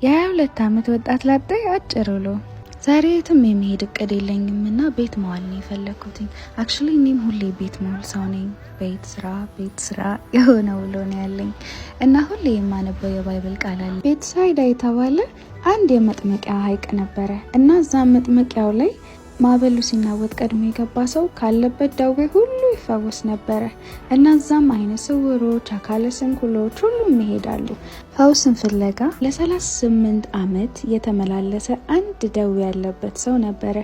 የ22 ዓመት ወጣት ላጤ አጭር ውሎ። ዛሬ የትም የመሄድ እቅድ የለኝምና ቤት መዋል ነው የፈለኩት። አክቹሊ እኔም ሁሌ ቤት መዋል ሰው ነኝ። ቤት ስራ የሆነ ውሎ ነው ያለኝ እና ሁሌ የማነበው የባይብል ቃል አለ። ቤትሳይዳ የተባለ አንድ የመጥመቂያ ሐይቅ ነበረ እና እዛ መጥመቂያው ላይ ማዕበሉ ሲናወጥ ቀድሞ የገባ ሰው ካለበት ደዌ ሁሉ ይፈወስ ነበረ እና እዛም አይነ ስውሮች፣ አካለ ስንኩሎች ሁሉም ይሄዳሉ ፈውስን ፍለጋ። ለ38 ዓመት የተመላለሰ አንድ ደዌ ያለበት ሰው ነበረ።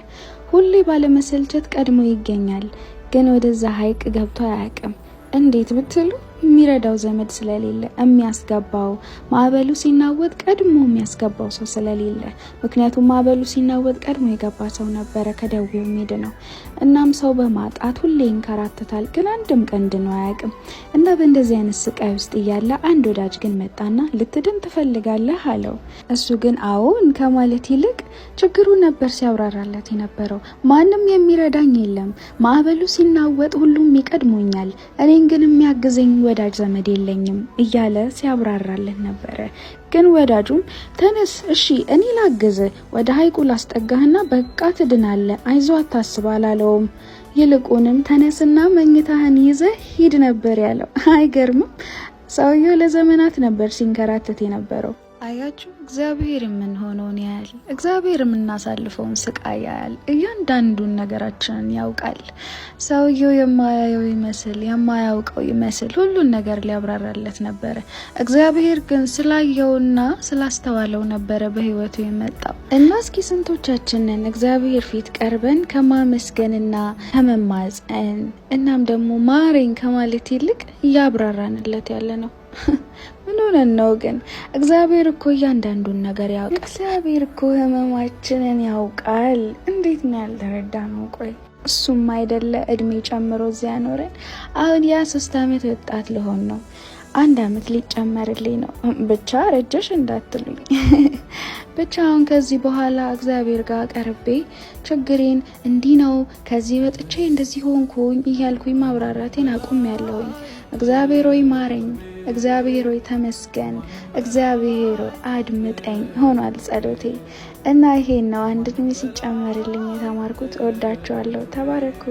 ሁሌ ባለመሰልቸት ቀድሞ ይገኛል፣ ግን ወደዛ ሐይቅ ገብቶ አያውቅም። እንዴት ብትሉ የሚረዳው ዘመድ ስለሌለ፣ የሚያስገባው ማዕበሉ ሲናወጥ ቀድሞ የሚያስገባው ሰው ስለሌለ። ምክንያቱም ማዕበሉ ሲናወጥ ቀድሞ የገባ ሰው ነበረ ከደዌው የሚድነው። እናም ሰው በማጣት ሁሌ ይንከራተታል፣ ግን አንድም ቀን ድኖ አያውቅም። እና በእንደዚህ አይነት ስቃይ ውስጥ እያለ አንድ ወዳጅ ግን መጣና ልትድን ትፈልጋለህ አለው። እሱ ግን አዎን ከማለት ይልቅ ችግሩ ነበር ሲያብራራለት የነበረው። ማንም የሚረዳኝ የለም፣ ማዕበሉ ሲናወጥ ሁሉም ይቀድሞኛል፣ እኔን ግን የሚያግዘኝ ወዳጅ ዘመድ የለኝም እያለ ሲያብራራለት ነበረ። ግን ወዳጁም ተነስ፣ እሺ እኔ ላግዝ፣ ወደ ሐይቁ ላስጠጋህና በቃ ትድናለህ፣ አይዞህ አታስብ አላለውም። ይልቁንም ተነስና መኝታህን ይዘህ ሂድ ነበር ያለው። አይገርምም? ሰውየው ለዘመናት ነበር ሲንከራተት የነበረው። አያችሁ፣ እግዚአብሔር የምንሆነውን ያያል፣ እግዚአብሔር የምናሳልፈውን ስቃይ ያያል፣ እያንዳንዱን ነገራችንን ያውቃል። ሰውየው የማያየው ይመስል የማያውቀው ይመስል ሁሉን ነገር ሊያብራራለት ነበረ። እግዚአብሔር ግን ስላየውና ስላስተዋለው ነበረ በህይወቱ የመጣው። እና እስኪ ስንቶቻችንን እግዚአብሔር ፊት ቀርበን ከማመስገንና ከመማፀን እናም ደግሞ ማረኝ ከማለት ይልቅ እያብራራንለት ያለ ነው? ምን ሆነን ነው ግን? እግዚአብሔር እኮ እያንዳንዱን ነገር ያውቃል። እግዚአብሔር እኮ ህመማችንን ያውቃል። እንዴት ነው ያልተረዳነው? ቆይ እሱም አይደለ እድሜ ጨምሮ እዚያ ኖረን። አሁን ያ 3 ዓመት ወጣት ልሆን ነው፣ 1 ዓመት ሊጨመርልኝ ነው። ብቻ ረጀሽ እንዳትሉኝ። ብቻ አሁን ከዚህ በኋላ እግዚአብሔር ጋር ቀርቤ ችግሬን እንዲህ ነው ከዚህ ወጥቼ እንደዚህ ሆንኩኝ እያልኩኝ ማብራራቴን አቁሜያለሁኝ። እግዚአብሔር ሆይ ማረኝ፣ እግዚአብሔር ሆይ ተመስገን፣ እግዚአብሔር ሆይ አድምጠኝ ሆኗል ጸሎቴ። እና ይሄን ነው አንድ እድሜ ሲጨመርልኝ የተማርኩት። እወዳችኋለሁ። ተባረኩ።